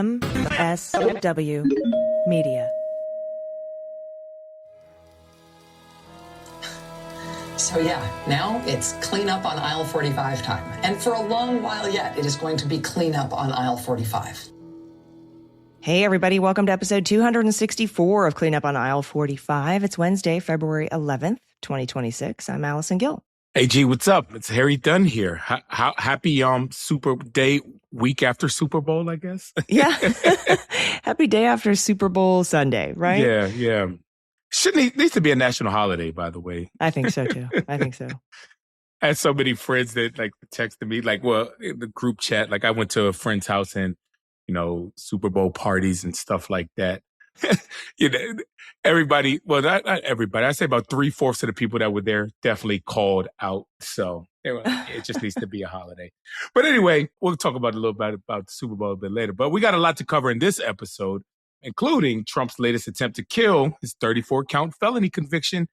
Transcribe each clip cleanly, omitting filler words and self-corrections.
MSW Media. So yeah, now it's clean up on aisle 45 time. And for a long while yet, it is going to be clean up on aisle 45. Hey everybody, welcome to episode 264 of Clean Up on Aisle 45. It's Wednesday, February 11th, 2026. I'm Allison Gill. Hey G, what's up? It's Harry Dunn here. Happy Super Day week after Super Bowl, I guess. Yeah. Happy day after Super Bowl Sunday, right? Yeah. Needs to be a national holiday, by the way. I think so too. I had so many friends that texted me, in the group chat, I went to a friend's house and, Super Bowl parties and stuff like that. Everybody, well, not everybody, I'd say about 3/4 of the people that were there definitely called out. So it just needs to be a holiday. But anyway, we'll talk about a little bit about the Super Bowl a bit later. But we got a lot to cover in this episode, including Trump's latest attempt to kill, his 34-count felony conviction,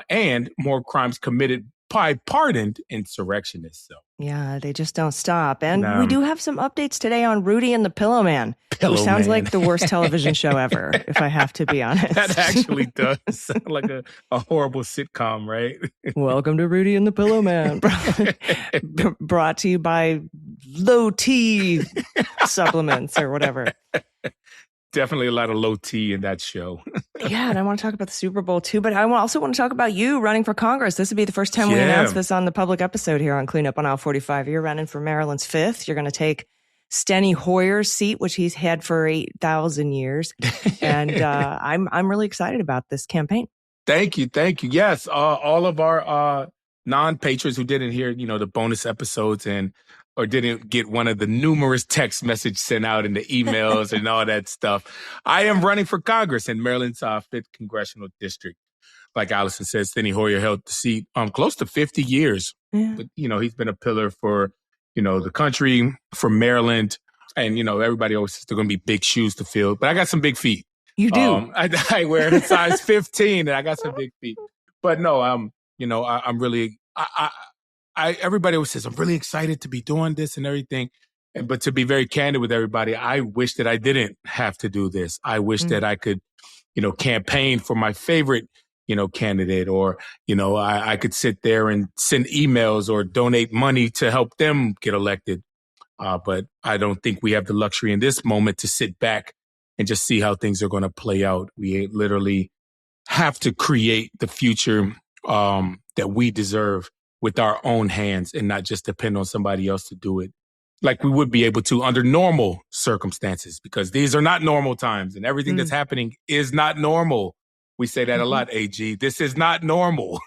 and more crimes committed by pardoned insurrectionists. So yeah, they just don't stop. And we do have some updates today on Rudy and the Pillow Man, which sounds like the worst television show ever, if I have to be honest. That actually does sound like a horrible sitcom, right? Welcome to Rudy and the Pillow Man. Brought to you by Low T supplements or whatever. Definitely a lot of low T in that show. Yeah, and I want to talk about the Super Bowl too, but I also want to talk about you running for Congress. This would be the first time we announce this on the public episode here on Clean Up on Aisle 45. You're running for Maryland's 5th. You're going to take Steny Hoyer's seat, which he's had for 8,000 years. And I'm really excited about this campaign. Thank you. Yes, all of our non-patrons who didn't hear, the bonus episodes or didn't get one of the numerous text messages sent out in the emails and all that stuff. I am running for Congress in Maryland's 5th Congressional District. Like Allison says, Steny Hoyer held the seat close to 50 years. Yeah. But, he's been a pillar for, the country, for Maryland. And, everybody always says they're going to be big shoes to fill. But I got some big feet. You do? I wear a size 15 and I got some big feet. But no, I'm really... everybody always says, I'm really excited to be doing this and everything. But to be very candid with everybody, I wish that I didn't have to do this. I wish that I could, campaign for my favorite, candidate, or, I could sit there and send emails or donate money to help them get elected. But I don't think we have the luxury in this moment to sit back and just see how things are going to play out. We literally have to create the future that we deserve with our own hands and not just depend on somebody else to do it like we would be able to under normal circumstances, because these are not normal times and everything that's happening is not normal. We say that a lot, AG. This is not normal.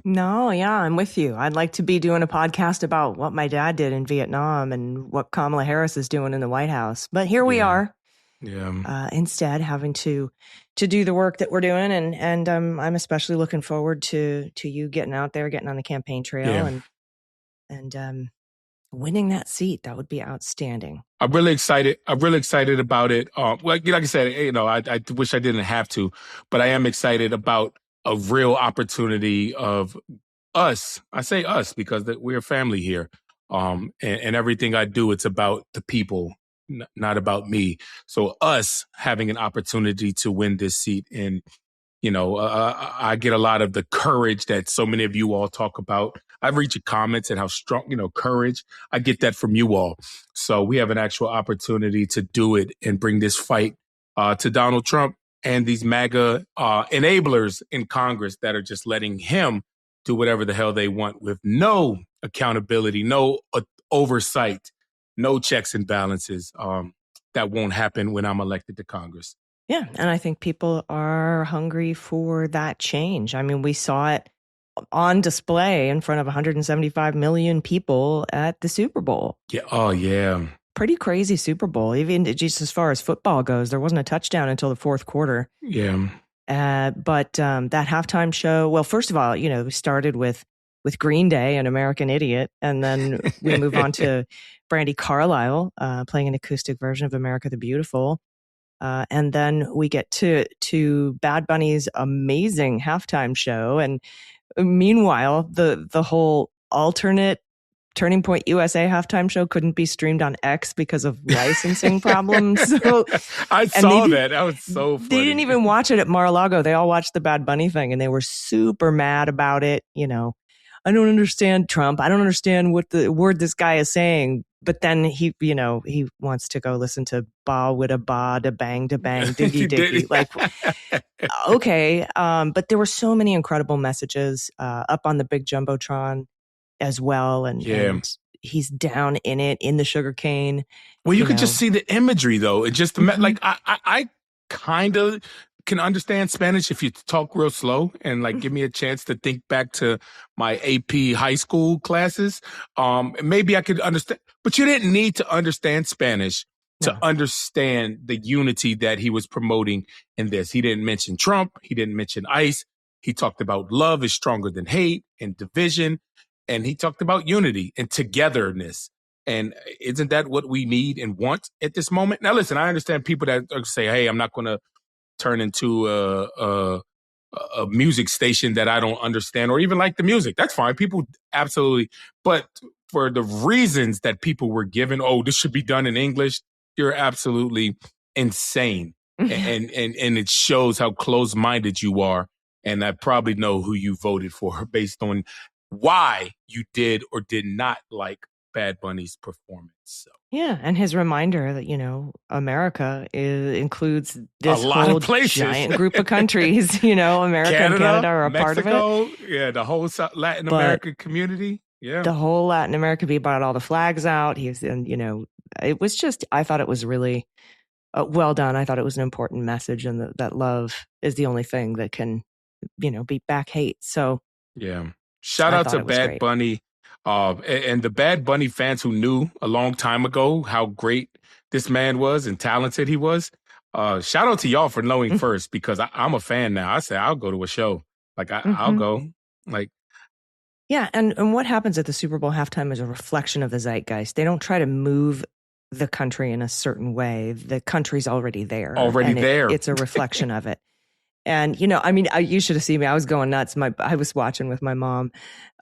No, yeah, I'm with you. I'd like to be doing a podcast about what my dad did in Vietnam and what Kamala Harris is doing in the White House. But here we are. Yeah. Instead, having to do the work that we're doing, and I'm especially looking forward to you getting out there, getting on the campaign trail, and winning that seat. That would be outstanding. I'm really excited. About it. Like I said, I wish I didn't have to, but I am excited about a real opportunity of us. I say us because we're a family here, and everything I do, it's about the people. Not about me. So us having an opportunity to win this seat. And, I get a lot of the courage that so many of you all talk about. I read your comments and how strong, courage. I get that from you all. So we have an actual opportunity to do it and bring this fight to Donald Trump and these MAGA enablers in Congress that are just letting him do whatever the hell they want with no accountability, no oversight. No checks and balances. That won't happen when I'm elected to Congress. Yeah, and I think people are hungry for that change. I mean, we saw it on display in front of 175 million people at the Super Bowl. Yeah. Oh, yeah. Pretty crazy Super Bowl. Even just as far as football goes, there wasn't a touchdown until the fourth quarter. Yeah. But that halftime show, well, first of all, we started with Green Day and American Idiot, and then we move on to Brandi Carlile playing an acoustic version of America the Beautiful. And then we get to Bad Bunny's amazing halftime show. And meanwhile, the whole alternate Turning Point USA halftime show couldn't be streamed on X because of licensing problems. So, I saw that. That was so funny. They didn't even watch it at Mar-a-Lago. They all watched the Bad Bunny thing, and they were super mad about it. You know, I don't understand Trump. I don't understand what the word this guy is saying. But then he wants to go listen to ba with ba da bang diggy diggy. Like, okay. But there were so many incredible messages up on the big Jumbotron as well. And he's down in it, in the sugarcane. Well, you could just see the imagery, though. It just, like, I kind of can understand Spanish if you talk real slow and, like, give me a chance to think back to my AP high school classes. Maybe I could understand, but you didn't need to understand Spanish to understand the unity that he was promoting in this. He didn't mention Trump. He didn't mention ICE. He talked about love is stronger than hate and division. And he talked about unity and togetherness. And isn't that what we need and want at this moment? Now, listen, I understand people that say, hey, I'm not going to turn into a music station that I don't understand or even like the music. That's fine. People absolutely. But for the reasons that people were given, oh, this should be done in English, you're absolutely insane. And it shows how close-minded you are. And I probably know who you voted for based on why you did or did not like Bad Bunny's performance. So. Yeah, and his reminder that, America includes this a lot whole of places. Giant group of countries, America and Canada are a part of it. Yeah, the whole Latin American community. Yeah. The whole Latin America, he brought all the flags out. It was just, I thought it was really well done. I thought it was an important message, and that love is the only thing that can, beat back hate. So, yeah. Shout out to Bad Bunny and the Bad Bunny fans who knew a long time ago how great this man was and talented he was. Shout out to y'all for knowing first, because I'm a fan now. I say I'll go to a show. Like, I'll go. Like, yeah. And what happens at the Super Bowl halftime is a reflection of the zeitgeist. They don't try to move the country in a certain way. The country's already there. It's a reflection of it. And, you should have seen me. I was going nuts. I was watching with my mom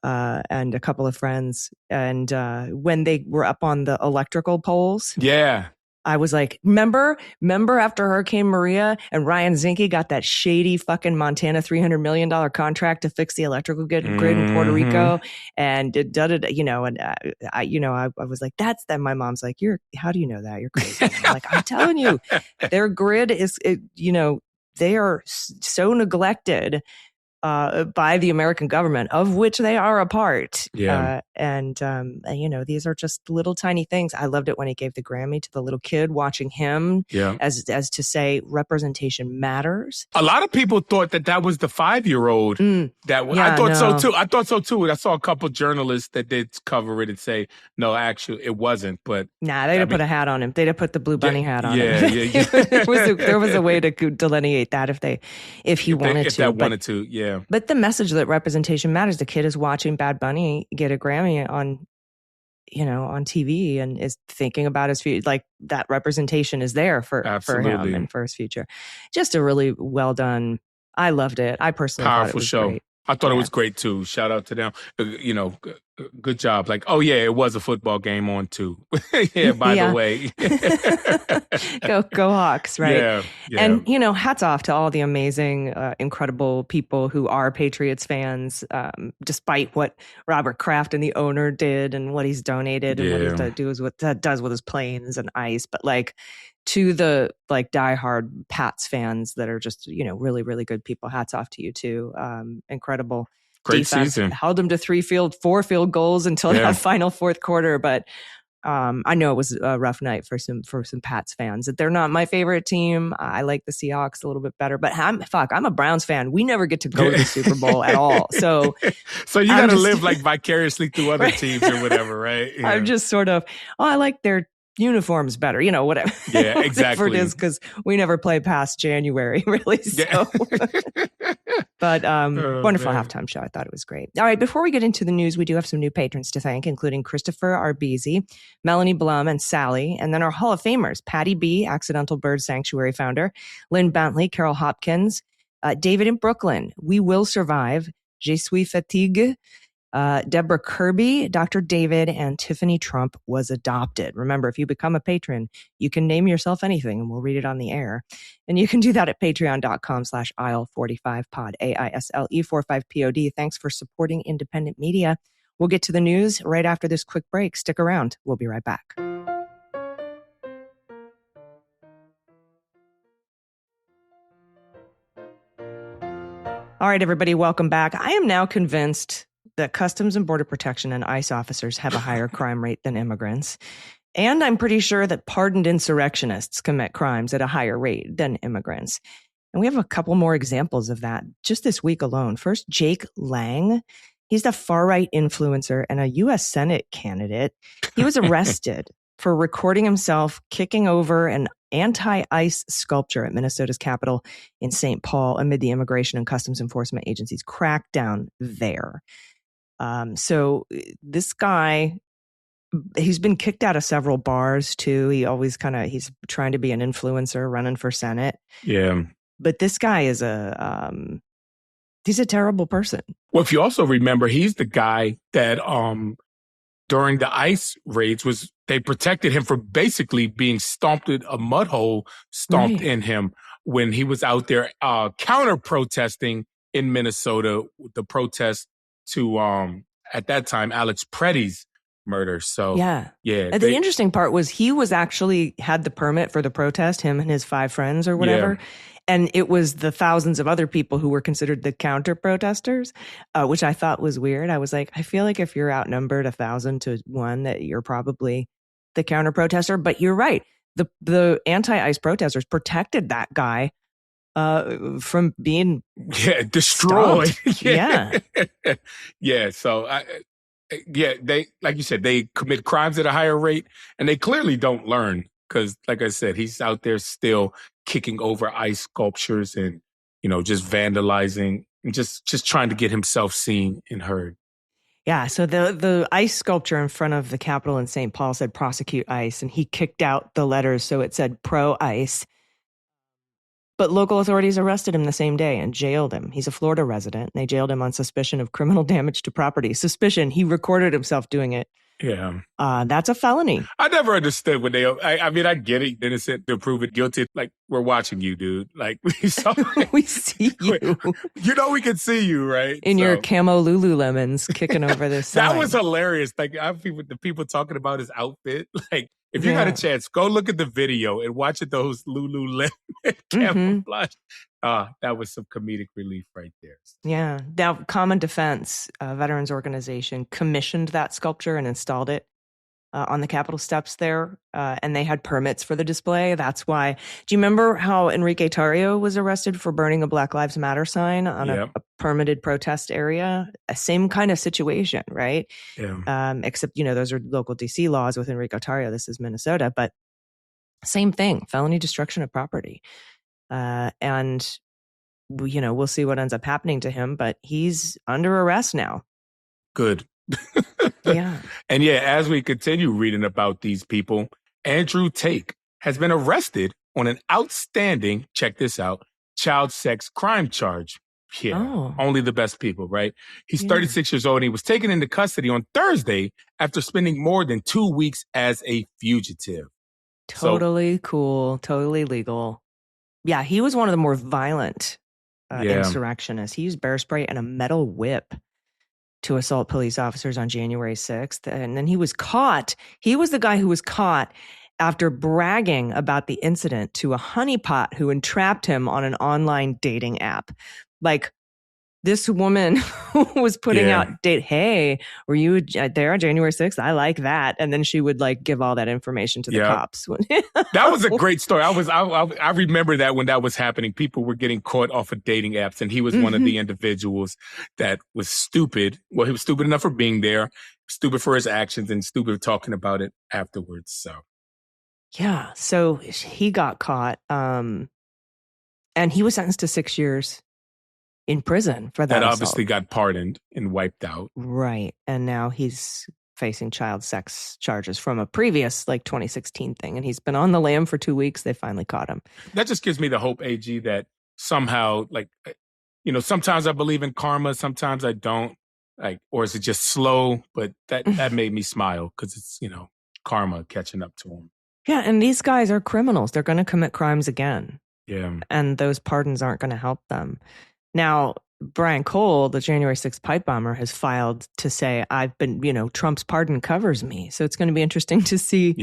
and a couple of friends. And when they were up on the electrical poles. Yeah. I was like, remember after Hurricane Maria and Ryan Zinke got that shady fucking Montana $300 million contract to fix the electrical grid in Puerto Rico, and I was like, that's that. My mom's like, how do you know that? You're crazy. I'm like, I'm telling you, their grid is, they are so neglected by the American government, of which they are a part. Yeah. These are just little tiny things. I loved it when he gave the Grammy to the little kid, watching him as to say representation matters. A lot of people thought that was the 5-year-old. I thought so too. I saw a couple journalists that did cover it and say, no, actually it wasn't. But nah, they'd have put a hat on him. They'd have put the blue bunny hat on him. Yeah. There was a way to delineate that if he wanted to. Yeah. But the message that representation matters. The kid is watching Bad Bunny get a Grammy on TV and is thinking about his future. Like, that representation is there for him and for his future. Just a really well done. I loved it. I personally thought it was show. Great. I thought it was great too. Shout out to them. Good job. Like, oh yeah, it was a football game on too. By the way. Go Hawks, right? Yeah. And, hats off to all the amazing, incredible people who are Patriots fans, despite what Robert Kraft and the owner did and what he's donated and what he does with his planes and ice. But like, to the diehard Pats fans that are just, really, really good people, hats off to you too. Incredible. Great defense. season. Held them to 4 field goals until that final fourth quarter. But I know it was a rough night for some Pats fans. They're not my favorite team. I like the Seahawks a little bit better. But I'm a Browns fan. We never get to go to the Super Bowl at all. So you got to live like vicariously through other teams or whatever, right? Yeah. I'm just sort of, I like their uniforms better, whatever. Yeah, exactly. Whatever it is, because we never play past January, really. So. But wonderful halftime show. I thought it was great. All right, before we get into the news, we do have some new patrons to thank, including Christopher Arbezi, Melanie Blum, and Sally. And then our Hall of Famers, Patty B., Accidental Bird Sanctuary founder, Lynn Bentley, Carol Hopkins, David in Brooklyn, We Will Survive, Je suis fatigue, Deborah Kirby, Dr. David, and Tiffany Trump was adopted. Remember, if you become a patron, you can name yourself anything and we'll read it on the air. And you can do that at patreon.com/aisle45pod, AISLE45POD. Thanks for supporting independent media. We'll get to the news right after this quick break. Stick around. We'll be right back. All right, everybody, welcome back. I am now convinced that Customs and Border Protection and ICE officers have a higher crime rate than immigrants. And I'm pretty sure that pardoned insurrectionists commit crimes at a higher rate than immigrants. And we have a couple more examples of that just this week alone. First, Jake Lang. He's the far-right influencer and a U.S. Senate candidate. He was arrested for recording himself kicking over an anti-ICE sculpture at Minnesota's Capitol in St. Paul amid the Immigration and Customs Enforcement Agency's crackdown there. So this guy, he's been kicked out of several bars too. He's trying to be an influencer running for Senate. Yeah. But this guy is he's a terrible person. Well, if you also remember, he's the guy that during the ICE raids they protected him from basically being a mud hole stomped in him when he was out there counter protesting in Minnesota, the protest to at that time Alex Preddy's murder. So yeah. The interesting part was he was actually had the permit for the protest, him and his 5 friends or whatever. Yeah. And it was the thousands of other people who were considered the counter protesters, which I thought was weird. I was like, I feel like if you're outnumbered 1,000 to 1, that you're probably the counter protester. But you're right. The anti-ICE protesters protected that guy from being destroyed. Yeah. Yeah. So they, like you said, they commit crimes at a higher rate, and they clearly don't learn. Because, like I said, he's out there still kicking over ICE sculptures and, just vandalizing and just trying to get himself seen and heard. Yeah. So the ICE sculpture in front of the Capitol in St. Paul said prosecute ICE, and he kicked out the letters. So it said pro-ICE. But local authorities arrested him the same day and jailed him. He's a Florida resident. And they jailed him on suspicion of criminal damage to property. Suspicion. He recorded himself doing it. Yeah. That's a felony. I never understood when I mean, I get it. Innocent to prove it guilty. Like, we're watching you, dude. Like, we see you. We can see you, right? In your camo Lululemons kicking over this sign. That was hilarious. Like, the people talking about his outfit. Like, if you got a chance, go look at the video and watch those Lululemon camouflage. That was some comedic relief right there. Yeah. Now, Common Defense, a veterans organization, commissioned that sculpture and installed it on the Capitol steps there. And they had permits for the display. That's why. Do you remember how Enrique Tarrio was arrested for burning a Black Lives Matter sign on a permitted protest area? A same kind of situation, right? Yeah. Except, those are local DC laws with Enrique Tarrio. This is Minnesota. But same thing, felony destruction of property. And, we'll see what ends up happening to him, but he's under arrest now. Good. Yeah. And as we continue reading about these people, Andrew Tate has been arrested on an outstanding, check this out, child sex crime charge. Yeah. Only the best people, right? He's 36 years old and he was taken into custody on Thursday after spending more than 2 weeks as a fugitive. Totally cool. Totally legal. Yeah. He was one of the more violent insurrectionists. He used bear spray and a metal whip to assault police officers on January 6th. And then he was caught. He was the guy who was caught after bragging about the incident to a honeypot who entrapped him on an online dating app. Like, this woman was putting out hey, were you there on January 6th? I like that. And then she would give all that information to the cops. That was a great story. I remember that when that was happening, people were getting caught off of dating apps, and he was one of the individuals that was stupid. Well, he was stupid enough for being there, stupid for his actions, and stupid talking about it afterwards. So. Yeah. So he got caught. And he was sentenced to 6 years in prison for that. That obviously got pardoned and wiped out. Right. And now he's facing child sex charges from a previous 2016 thing. And he's been on the lam for 2 weeks. They finally caught him. That just gives me the hope, AG, that somehow, sometimes I believe in karma, sometimes I don't. Like, or is it just slow? But that made me smile because it's, karma catching up to him. Yeah, and these guys are criminals. They're going to commit crimes again. Yeah. And those pardons aren't going to help them. Now, Brian Cole, the January 6th pipe bomber, has filed to say, I've been, Trump's pardon covers me. So it's going to be interesting to see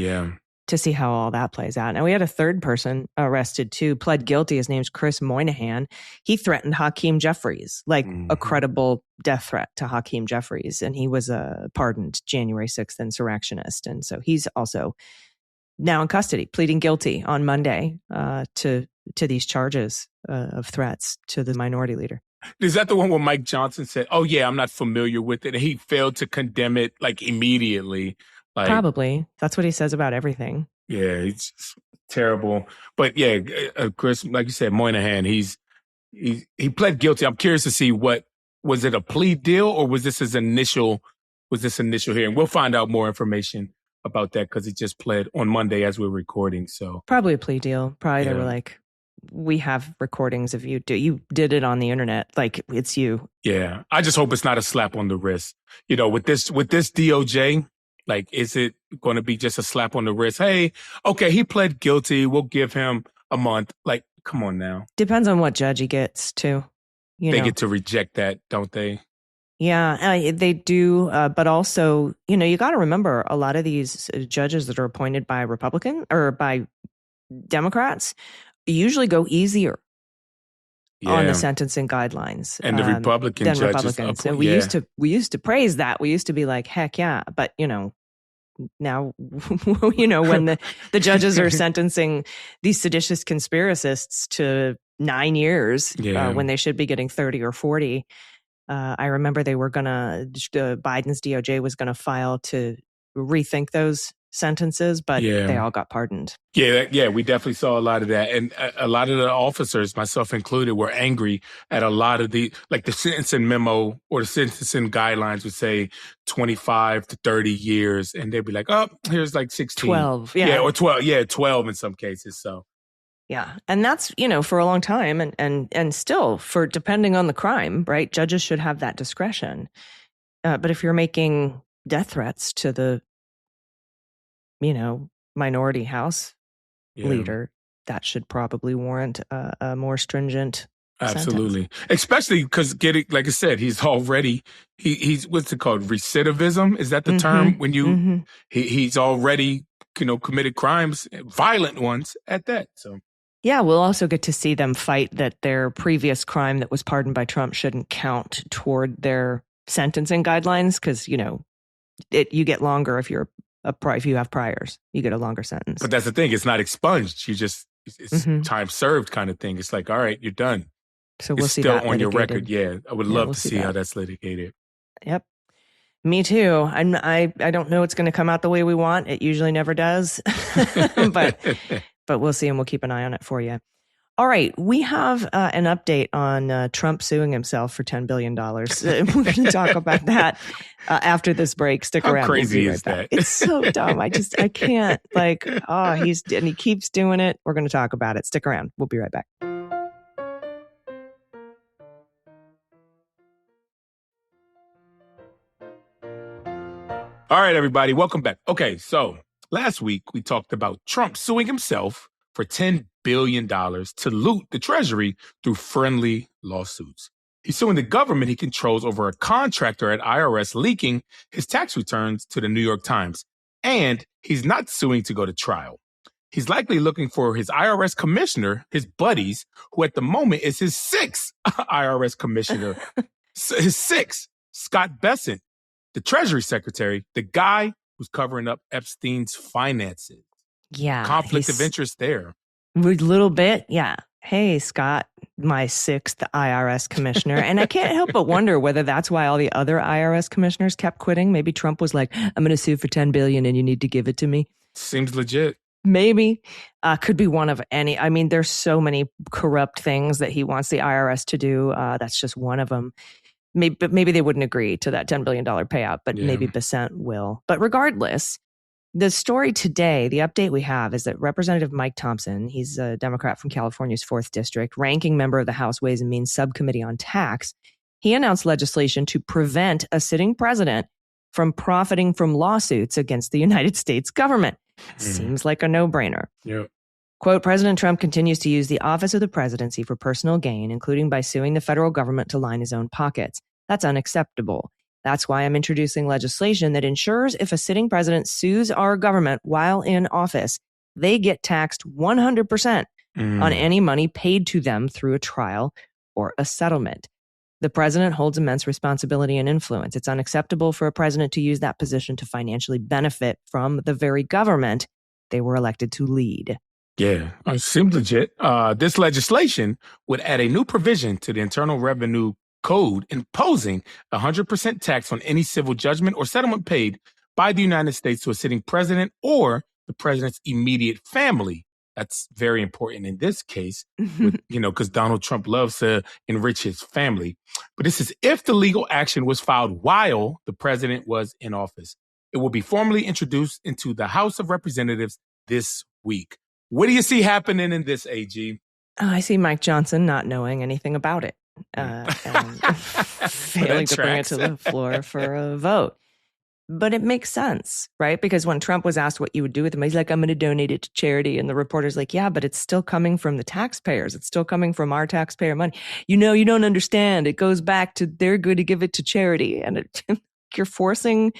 how all that plays out. Now, we had a third person arrested too, pled guilty. His name's Chris Moynihan. He threatened Hakeem Jeffries, like a credible death threat to Hakeem Jeffries. And he was a pardoned January 6th insurrectionist. And so he's also now in custody, pleading guilty on Monday to these charges of threats to the minority leader. Is that the one where Mike Johnson said, "Oh yeah, I'm not familiar with it," and he failed to condemn it like immediately? Probably. That's what he says about everything. Yeah, it's terrible. But yeah, Chris, like you said, Moynihan, he pled guilty. I'm curious to see was it a plea deal or was this initial hearing? We'll find out more information about that because he just pled on Monday as we're recording. So probably a plea deal. Probably they were like, we have recordings of you. You did it on the internet. Like, it's you. Yeah. I just hope it's not a slap on the wrist. With this DOJ, like, is it going to be just a slap on the wrist? Hey, okay, he pled guilty. We'll give him a month. Like, come on now. Depends on what judge he gets too. They get to reject that, don't they? Yeah, they do. But also, you got to remember a lot of these judges that are appointed by Republican or by Democrats usually go easier on the sentencing guidlins. And the Republican than judges. Republicans. And we used to praise that. We used to be like, heck yeah. But, now, when the judges are sentencing these seditious conspiracists to 9 years when they should be getting 30 or 40. I remember Biden's DOJ was going to file to rethink those sentences, but they all got pardoned. Yeah, we definitely saw a lot of that. And a lot of the officers, myself included, were angry at a lot of the sentencing memo or the sentencing guidelines would say 25 to 30 years. And they'd be like, oh, here's like 16. 12. Yeah, or 12. Yeah, 12 in some cases. So. Yeah. And that's, for a long time and still for depending on the crime, right? Judges should have that discretion. But if you're making death threats to the, minority house leader, that should probably warrant a more stringent Absolutely. sentence. Especially because like I said, he's already, he's what's it called? Recidivism? Is that the term? When he's already, committed crimes, violent ones at that. So. Yeah, we'll also get to see them fight that their previous crime that was pardoned by Trump shouldn't count toward their sentencing guidelines because, you get longer if you have priors. You get a longer sentence. But that's the thing. It's not expunged. It's time served kind of thing. It's like, all right, you're done. So we'll see that still on litigated. Your record. Yeah, I would love to see how that's litigated. Yep. Me too. I don't know it's going to come out the way we want. It usually never does. But we'll see, and we'll keep an eye on it for you. All right. We have an update on Trump suing himself for $10 billion. We're going to talk about that after this break. Stick around. How crazy is that? It's so dumb. I can't. He keeps doing it. We're going to talk about it. Stick around. We'll be right back. All right, everybody. Welcome back. Okay, so last week we talked about Trump suing himself for $10 billion to loot the Treasury through friendly lawsuits. He's suing the government he controls over a contractor at IRS leaking his tax returns to the New York Times. And he's not suing to go to trial. He's likely looking for his IRS commissioner, his buddies, who at the moment is his sixth IRS commissioner. His sixth, Scott Bessent, the Treasury Secretary, the guy who's covering up Epstein's finances. Yeah. Conflict of interest there. A little bit, yeah. Hey, Scott, my sixth IRS commissioner. And I can't help but wonder whether that's why all the other IRS commissioners kept quitting. Maybe Trump was like, I'm going to sue for $10 billion and you need to give it to me. Seems legit. Maybe. Could be one of any. I mean, there's so many corrupt things that he wants the IRS to do. That's just one of them. Maybe they wouldn't agree to that $10 billion payout, but maybe Bessent will. But regardless, the story today, the update we have is that Representative Mike Thompson, he's a Democrat from California's 4th District, ranking member of the House Ways and Means Subcommittee on Tax, he announced legislation to prevent a sitting president from profiting from lawsuits against the United States government. Seems like a no-brainer. Yep. Quote, President Trump continues to use the office of the presidency for personal gain, including by suing the federal government to line his own pockets. That's unacceptable. That's why I'm introducing legislation that ensures if a sitting president sues our government while in office, they get taxed 100% on any money paid to them through a trial or a settlement. The president holds immense responsibility and influence. It's unacceptable for a president to use that position to financially benefit from the very government they were elected to lead. Yeah, it seems legit. This legislation would add a new provision to the Internal Revenue Code imposing 100% tax on any civil judgment or settlement paid by the United States to a sitting president or the president's immediate family. That's very important in this case, because Donald Trump loves to enrich his family. But this is if the legal action was filed while the president was in office. It will be formally introduced into the House of Representatives this week. What do you see happening in this, AG? I see Mike Johnson not knowing anything about it and failing to bring it to the floor for a vote. But it makes sense, right? Because when Trump was asked what you would do with him, he's like, I'm going to donate it to charity. And the reporter's like, yeah, but it's still coming from the taxpayers. It's still coming from our taxpayer money. You don't understand. It goes back to they're going to give it to charity. And you're forcing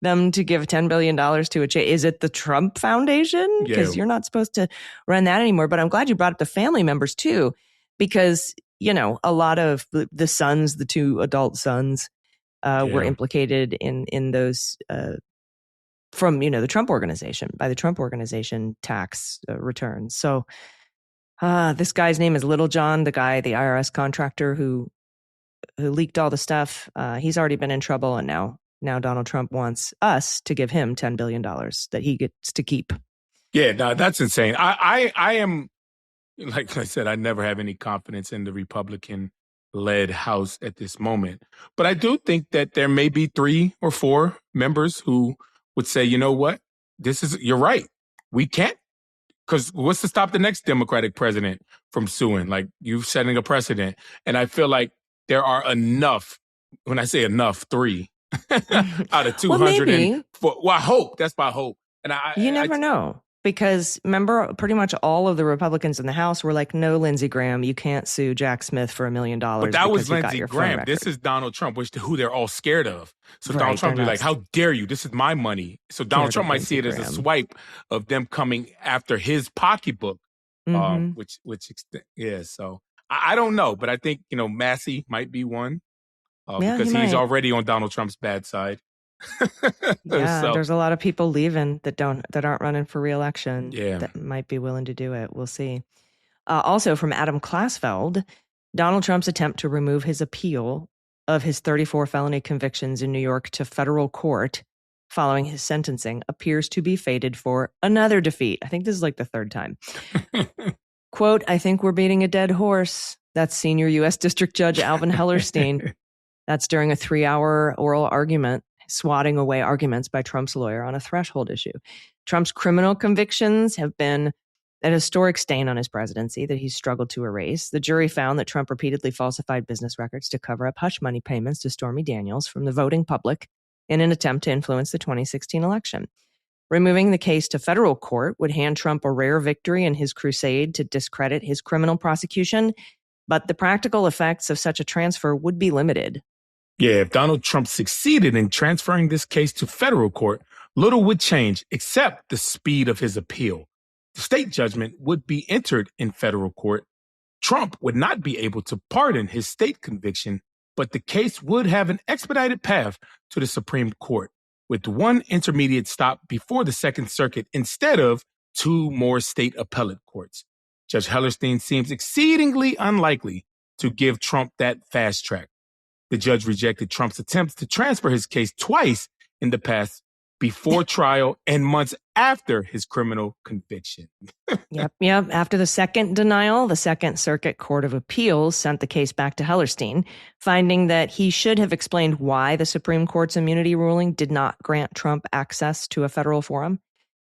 them to give $10 billion to a charity. Is it the Trump Foundation? Because you're not supposed to run that anymore. But I'm glad you brought up the family members too, because, a lot of the sons, the two adult sons, were implicated in those from the Trump organization, by the Trump organization tax returns. So this guy's name is Little John, the IRS contractor who leaked all the stuff. He's already been in trouble, and now Donald Trump wants us to give him $10 billion that he gets to keep. Yeah, no, that's insane. I am, like I said, I never have any confidence in the Republican-led House at this moment. But I do think that there may be 3 or 4 members who would say, you know what, you're right. We can't, because what's to stop the next Democratic president from suing? Like, you're setting a precedent. And I feel like there are enough, when I say enough, 3 out of 200. Well, I hope. That's my hope. And you never know. Because remember, pretty much all of the Republicans in the House were like, no, Lindsey Graham, you can't sue Jack Smith for $1 million. But that was Lindsey Graham. This is Donald Trump, who they're all scared of. So Donald Trump be like, how dare you? This is my money. So Donald Trump might see it as a swipe of them coming after his pocketbook, so I don't know. But I think, Massey might be one because he's already on Donald Trump's bad side. There's a lot of people leaving that aren't running for re-election that might be willing to do it. We'll see. Also from Adam Klasfeld, Donald Trump's attempt to remove his appeal of his 34 felony convictions in New York to federal court following his sentencing appears to be fated for another defeat. I think this is like the 3rd time. Quote, I think we're beating a dead horse. That's senior U.S. District Judge Alvin Hellerstein. That's during a 3-hour oral argument, swatting away arguments by Trump's lawyer on a threshold issue. Trump's criminal convictions have been an historic stain on his presidency that he's struggled to erase. The jury found that Trump repeatedly falsified business records to cover up hush money payments to Stormy Daniels from the voting public in an attempt to influence the 2016 election. Removing the case to federal court would hand Trump a rare victory in his crusade to discredit his criminal prosecution, but the practical effects of such a transfer would be limited. Yeah, if Donald Trump succeeded in transferring this case to federal court, little would change except the speed of his appeal. The state judgment would be entered in federal court. Trump would not be able to pardon his state conviction, but the case would have an expedited path to the Supreme Court, with one intermediate stop before the Second Circuit instead of 2 more state appellate courts. Judge Hellerstein seems exceedingly unlikely to give Trump that fast track. The judge rejected Trump's attempts to transfer his case twice in the past, before trial and months after his criminal conviction. Yep. After the second denial, the Second Circuit Court of Appeals sent the case back to Hellerstein, finding that he should have explained why the Supreme Court's immunity ruling did not grant Trump access to a federal forum.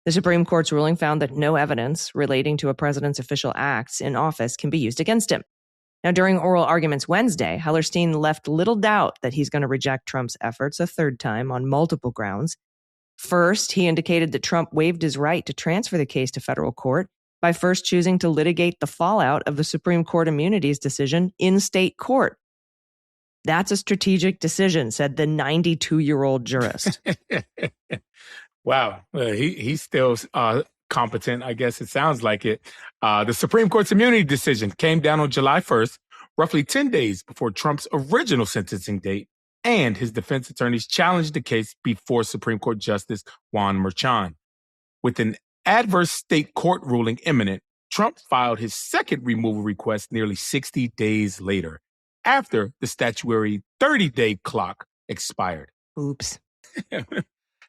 The Supreme Court's ruling found that no evidence relating to a president's official acts in office can be used against him. Now, during oral arguments Wednesday, Hellerstein left little doubt that he's going to reject Trump's efforts a third time on multiple grounds. First, he indicated that Trump waived his right to transfer the case to federal court by first choosing to litigate the fallout of the Supreme Court immunities decision in state court. That's a strategic decision, said the 92-year-old jurist. Wow. He's still competent, I guess it sounds like it. The Supreme Court's immunity decision came down on July 1st, roughly 10 days before Trump's original sentencing date, and his defense attorneys challenged the case before Supreme Court Justice Juan Merchan. With an adverse state court ruling imminent, Trump filed his second removal request nearly 60 days later, after the statutory 30-day clock expired. Oops.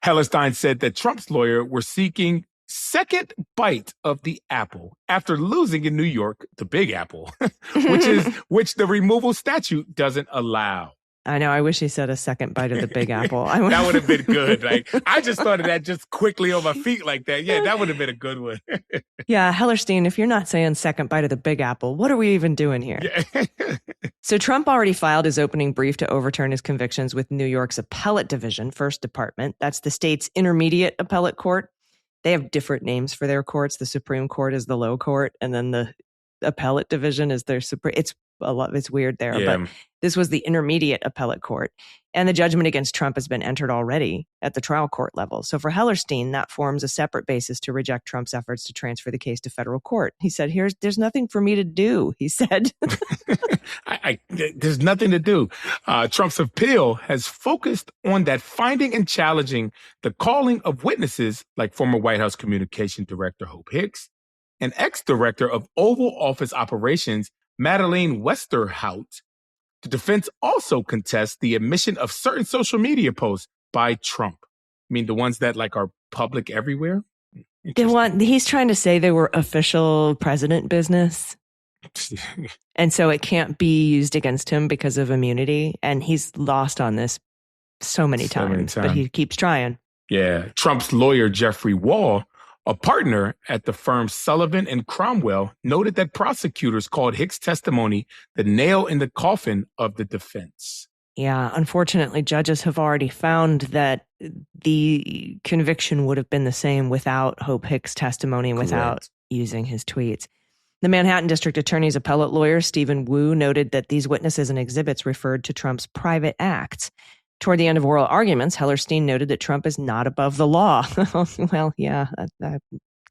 Hellerstein said that Trump's lawyer were seeking second bite of the apple after losing in New York, the Big Apple, which the removal statute doesn't allow. I know. I wish he said a second bite of the Big Apple. That would have been good. Like, I just thought of that just quickly on my feet like that. Yeah, that would have been a good one. Yeah, Hellerstein, if you're not saying second bite of the Big Apple, what are we even doing here? Yeah. So Trump already filed his opening brief to overturn his convictions with New York's Appellate Division, First Department. That's the state's intermediate appellate court. They have different names for their courts. The Supreme Court is the low court, and then the Appellate Division is their supreme. It's weird there, yeah. But this was the intermediate appellate court. And the judgment against Trump has been entered already at the trial court level. So for Hellerstein, that forms a separate basis to reject Trump's efforts to transfer the case to federal court. He said, there's nothing for me to do, he said. There's nothing to do. Trump's appeal has focused on that finding and challenging the calling of witnesses like former White House Communication Director Hope Hicks and ex-director of Oval Office Operations Madeleine Westerhout. The defense also contests the admission of certain social media posts by Trump. I mean, the ones that like are public everywhere. He's trying to say they were official president business. And so it can't be used against him because of immunity. And he's lost on this so many times, but he keeps trying. Yeah. Trump's lawyer, Jeffrey Wall, a partner at the firm Sullivan and Cromwell, noted that prosecutors called Hicks' testimony the nail in the coffin of the defense. Yeah, unfortunately, judges have already found that the conviction would have been the same without Hope Hicks' testimony and without using his tweets. The Manhattan District Attorney's appellate lawyer, Stephen Wu, noted that these witnesses and exhibits referred to Trump's private acts. Toward the end of oral arguments, Hellerstein noted that Trump is not above the law. Well, yeah,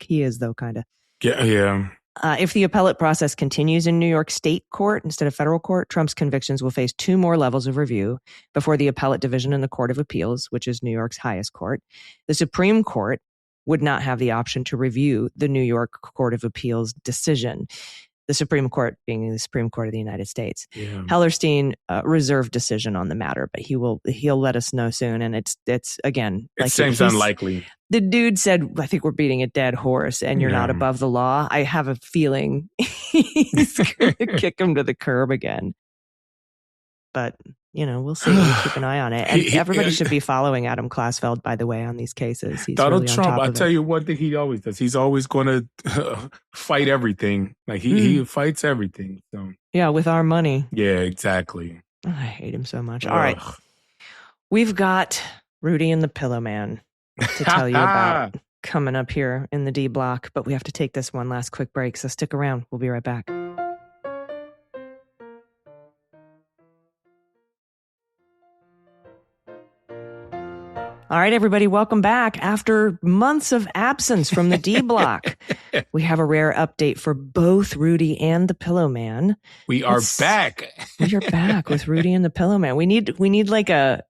he is, though, kind of. Yeah. If the appellate process continues in New York State court instead of federal court, Trump's convictions will face 2 more levels of review before the Appellate Division and the Court of Appeals, which is New York's highest court. The Supreme Court would not have the option to review the New York Court of Appeals decision. The Supreme Court being the Supreme Court of the United States. Yeah. Hellerstein reserved decision on the matter, but he'll let us know soon. And it's again, it seems unlikely. The dude said, I think we're beating a dead horse and you're not above the law. I have a feeling he's going to kick him to the curb again. But, we'll see. We'll keep an eye on it. And everybody should be following Adam Klasfeld, by the way, on these cases. He's Donald really Trump, I'll tell you one thing he always does. He's always going to fight everything. Like he fights everything. So. Yeah, with our money. Yeah, exactly. I hate him so much. All right. We've got Rudy and the Pillow Man to tell you about coming up here in the D block, but we have to take this one last quick break. So stick around. We'll be right back. All right, everybody, welcome back. After months of absence from the D block, we have a rare update for both Rudy and the Pillow Man. We are back. We are back with Rudy and the Pillow Man. We need like a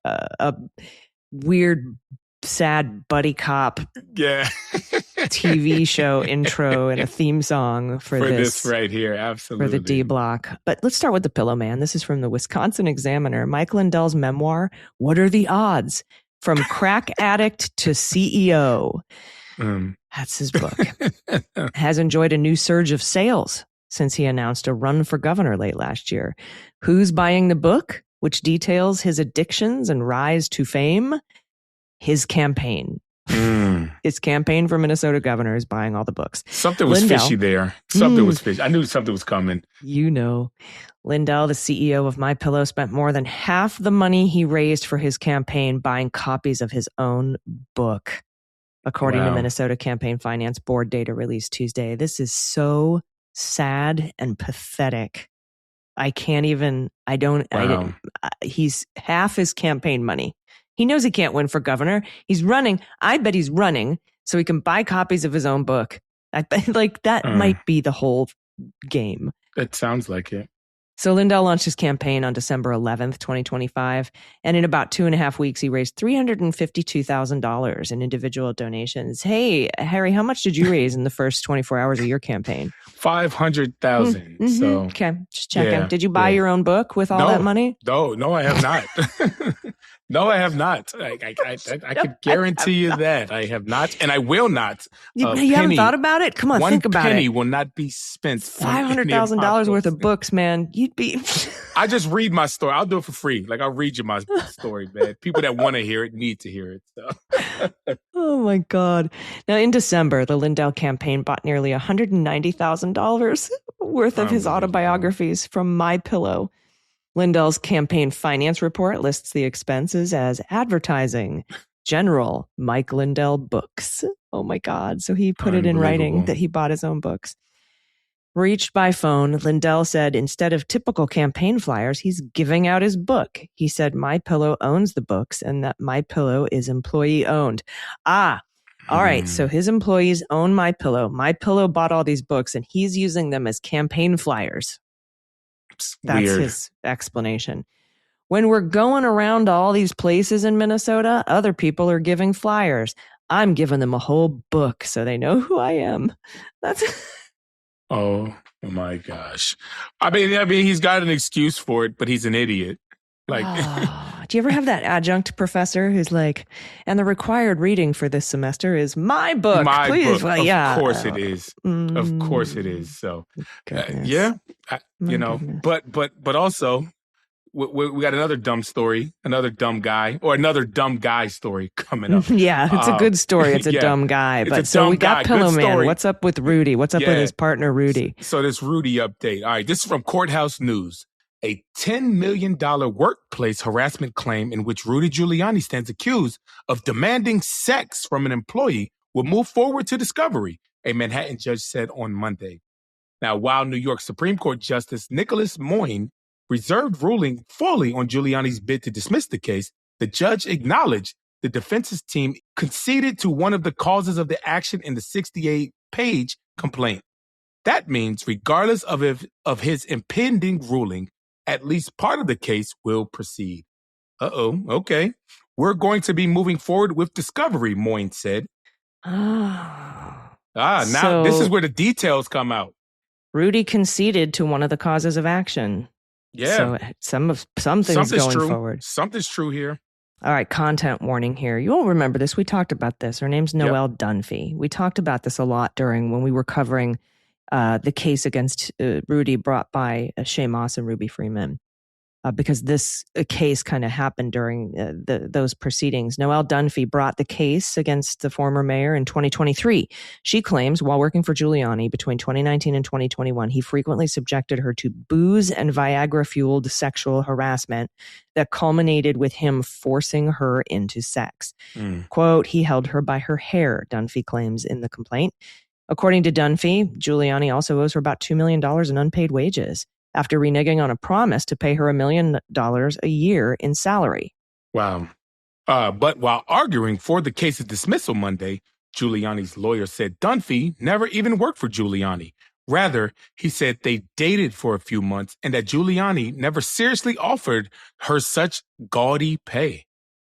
weird, sad buddy cop TV show intro and a theme song for this right here. Absolutely. For the D block. But let's start with the Pillow Man. This is from the Wisconsin Examiner, Mike Lindell's memoir, What Are the Odds? From Crack Addict to CEO. That's his book. Has enjoyed a new surge of sales since he announced a run for governor late last year. Who's buying the book, which details his addictions and rise to fame? His campaign. His campaign for Minnesota governor is buying all the books. Something was fishy there. Something was fishy. I knew something was coming. You know. Lindell, the CEO of MyPillow, spent more than half the money he raised for his campaign buying copies of his own book, according to Minnesota Campaign Finance Board data released Tuesday. This is so sad and pathetic. He's half his campaign money. He knows he can't win for governor. He's running. I bet he's running so he can buy copies of his own book. I bet that might be the whole game. It sounds like it. So Lindell launched his campaign on December 11th, 2025. And in about 2.5 weeks, he raised $352,000 in individual donations. Hey, Harry, how much did you raise in the first 24 hours of your campaign? $500,000. So okay, just checking. Yeah, did you buy your own book with all that money? No, I have not. No, I have not. I could guarantee you that I have not, and I will not. You haven't thought about it? Come on, think about it. 1 penny will not be spent. $500,000 worth of books, man. You'd be. I just read my story. I'll do it for free. I'll read you my story, man. People that want to hear it need to hear it. So. Oh my God! Now, in December, the Lindell campaign bought nearly $190,000 worth of his autobiographies from MyPillow. Lindell's campaign finance report lists the expenses as advertising, general, Mike Lindell books. Oh my God. So he put it in writing that he bought his own books. Reached by phone, Lindell said instead of typical campaign flyers, he's giving out his book. He said MyPillow owns the books and that MyPillow is employee owned. All right. So his employees own MyPillow. MyPillow bought all these books and he's using them as campaign flyers. That's weird. His explanation. When we're going around to all these places in Minnesota, other people are giving flyers. I'm giving them a whole book so they know who I am. That's. Oh my gosh. I mean, he's got an excuse for it, but he's an idiot. Do you ever have that adjunct professor who's like, and the required reading for this semester is my book, please? Well, of course it is. Of course it is. So, but also we got another dumb story, another dumb guy, or another dumb guy story coming up. Yeah, it's a good story. It's a dumb guy. But so we got Pillow Man. What's up with Rudy? What's up with his partner, Rudy? So this Rudy update. All right, this is from Courthouse News. A $10 million workplace harassment claim in which Rudy Giuliani stands accused of demanding sex from an employee will move forward to discovery, a Manhattan judge said on Monday. Now, while New York Supreme Court Justice Nicholas Moyne reserved ruling fully on Giuliani's bid to dismiss the case, the judge acknowledged the defense's team conceded to one of the causes of the action in the 68-page complaint. That means, regardless of his impending ruling, at least part of the case will proceed. Okay. We're going to be moving forward with discovery, Moyne said. Now this is where the details come out. Rudy conceded to one of the causes of action. Yeah. So something's going true. forward. Something's true here. All right, content warning here. You all remember this. We talked about this. Her name's Noelle Dunphy. We talked about this a lot when we were covering the case against Rudy brought by Shay Moss and Ruby Freeman, because this case kind of happened during those proceedings. Noelle Dunphy brought the case against the former mayor in 2023. She claims while working for Giuliani between 2019 and 2021, he frequently subjected her to booze and Viagra-fueled sexual harassment that culminated with him forcing her into sex. Quote, he held her by her hair, Dunphy claims in the complaint. According to Dunphy, Giuliani also owes her about $2 million in unpaid wages after reneging on a promise to pay her $1 million a year in salary. Wow. But while arguing for the case's dismissal Monday, Giuliani's lawyer said Dunphy never even worked for Giuliani. Rather, he said they dated for a few months and that Giuliani never seriously offered her such gaudy pay.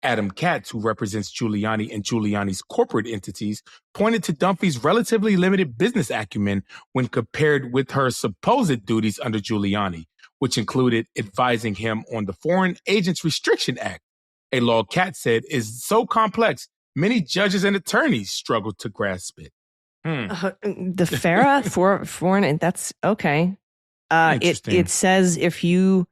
Adam Katz, who represents Giuliani and Giuliani's corporate entities, pointed to Dunphy's relatively limited business acumen when compared with her supposed duties under Giuliani, which included advising him on the Foreign Agents Restriction Act, a law Katz said is so complex, many judges and attorneys struggle to grasp it. The FARA, foreign, that's okay. It says if you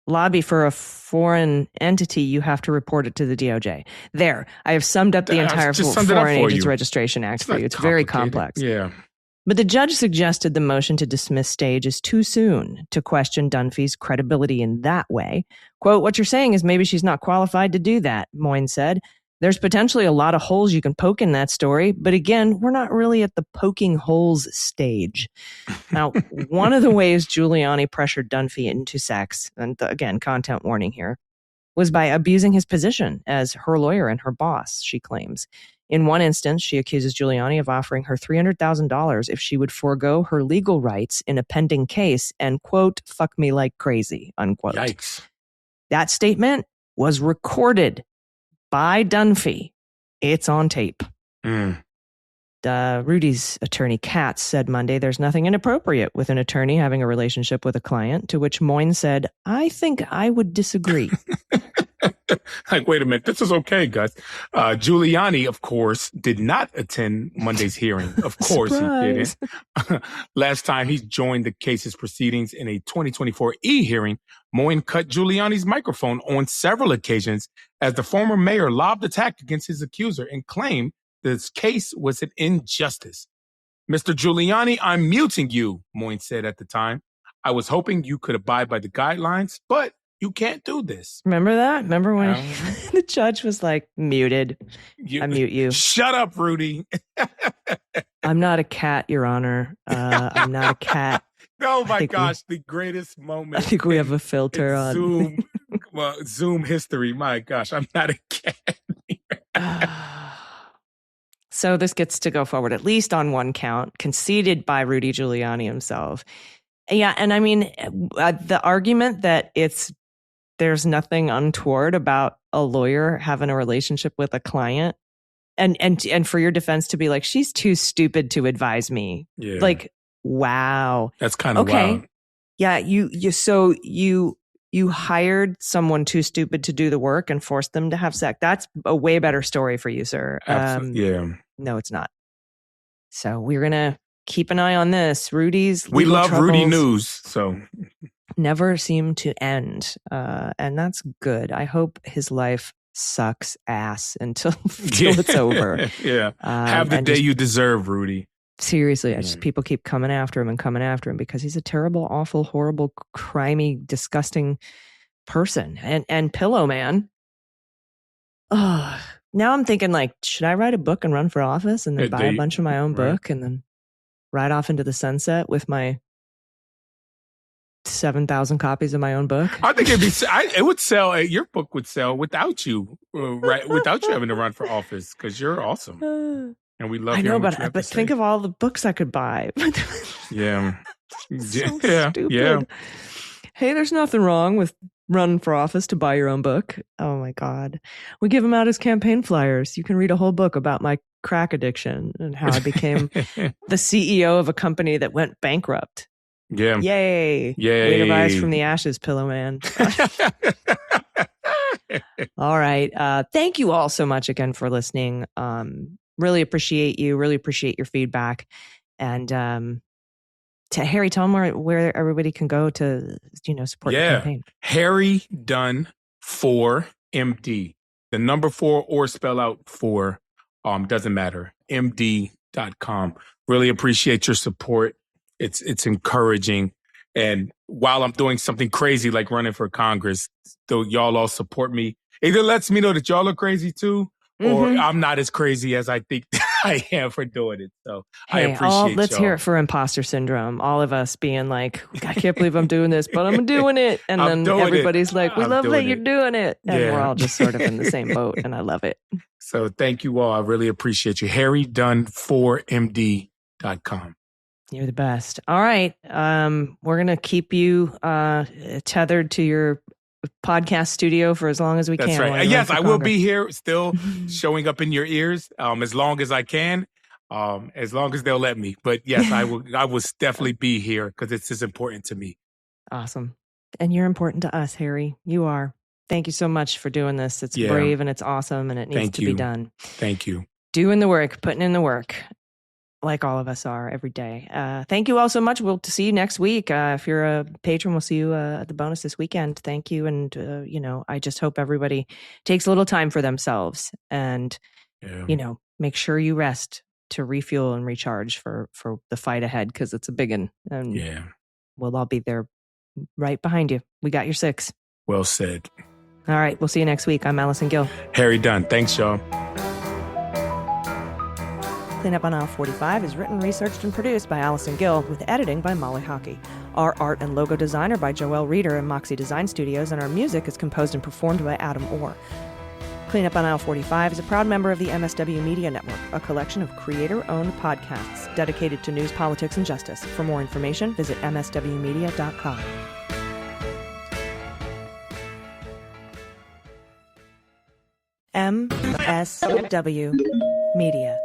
lobby for a foreign entity, you have to report it to the DOJ. There, I have summed up the entire Foreign Agents Registration Act for you. It's very complex. Yeah. But the judge suggested the motion to dismiss stage is too soon to question Dunphy's credibility in that way. Quote, what you're saying is maybe she's not qualified to do that, Moyne said. There's potentially a lot of holes you can poke in that story. But again, we're not really at the poking holes stage. Now, one of the ways Giuliani pressured Dunphy into sex, and again, content warning here, was by abusing his position as her lawyer and her boss, she claims. In one instance, she accuses Giuliani of offering her $300,000 if she would forego her legal rights in a pending case and, quote, fuck me like crazy, unquote. Yikes. That statement was recorded by Dunphy. It's on tape. Rudy's attorney, Katz, said Monday there's nothing inappropriate with an attorney having a relationship with a client, to which Moyne said, I think I would disagree. Like, wait a minute, this is okay, guys. Giuliani, of course, did not attend Monday's hearing. Of course he didn't. Last time he joined the case's proceedings in a 2024 e-hearing, Moyne cut Giuliani's microphone on several occasions as the former mayor lobbed attack against his accuser and claimed this case was an injustice. Mr. Giuliani, I'm muting you, Moyne said at the time. I was hoping you could abide by the guidelines, but you can't do this. Remember that? Remember when the judge was like, muted. I mute you. Shut up, Rudy. I'm not a cat, Your Honor. I'm not a cat. Oh my gosh, the greatest moment. I think we have a filter on Zoom history. My gosh, I'm not a cat. So this gets to go forward, at least on one count, conceded by Rudy Giuliani himself. Yeah, and I mean, the argument that there's nothing untoward about a lawyer having a relationship with a client, and for your defense to be like, she's too stupid to advise me. Yeah. Like, wow. That's kind of wild. Yeah, you hired someone too stupid to do the work and forced them to have sex. That's a way better story for you, sir. Yeah. No, it's not. So we're going to keep an eye on this. We love Rudy news, so never seem to end. And that's good. I hope his life sucks ass until it's over. Yeah. Have the day you deserve, Rudy. Seriously, people keep coming after him because he's a terrible, awful, horrible, crimey, disgusting person. And Pillow Man. Oh, now I'm thinking, like, should I write a book and run for office and then buy a bunch of my own book and then ride off into the sunset with my 7,000 copies of my own book? I think it would sell. Your book would sell without you, right? Without you having to run for office, because you're awesome. And we love you. I know, but think of all the books I could buy. Yeah. So stupid. Yeah. Hey, there's nothing wrong with running for office to buy your own book. Oh my God. We give them out as campaign flyers. You can read a whole book about my crack addiction and how I became the CEO of a company that went bankrupt. Yeah. Yay. Way to rise from the ashes, Pillow Man. All right. Thank you all so much again for listening. Really appreciate you. Really appreciate your feedback. And to Harry, tell them where everybody can go to, support the campaign. Harry Dunn 4 MD. The number 4 or spell out 4 doesn't matter. MD.com. Really appreciate your support. It's encouraging. And while I'm doing something crazy like running for Congress, though y'all all support me, either lets me know that y'all are crazy too, or I'm not as crazy as I think I am for doing it. So I appreciate let's y'all. hear it for imposter syndrome. All of us being like, I can't believe I'm doing this, but I'm doing it. And then everybody's like, we love that you're doing it. And we're all just sort of in the same boat. And I love it. So thank you all. I really appreciate you. HarryDunn4MD.com. You're the best. All right. We're going to keep you tethered to your podcast studio for as long as we can. That's right. Yes, I will be here still showing up in your ears as long as I can, as long as they'll let me. But yes, I will definitely be here because it's as important to me. Awesome. And you're important to us, Harry. You are. Thank you so much for doing this. It's brave and it's awesome and it needs to be done. Thank you. Doing the work, putting in the work. like all of us are every day. Thank you all so much. We'll see you next week. If you're a patron, we'll see you at the bonus this weekend. Thank you. And, I just hope everybody takes a little time for themselves and, make sure you rest to refuel and recharge for the fight ahead, because it's a big one. And we'll all be there right behind you. We got your 6. Well said. All right. We'll see you next week. I'm Allison Gill. Harry Dunn. Thanks, y'all. Cleanup on Aisle 45 is written, researched, and produced by Allison Gill, with editing by Molly Hockey. Our art and logo design are by Joelle Reeder and Moxie Design Studios, and our music is composed and performed by Adam Orr. Cleanup on Aisle 45 is a proud member of the MSW Media Network, a collection of creator-owned podcasts dedicated to news, politics, and justice. For more information, visit mswmedia.com. MSW Media.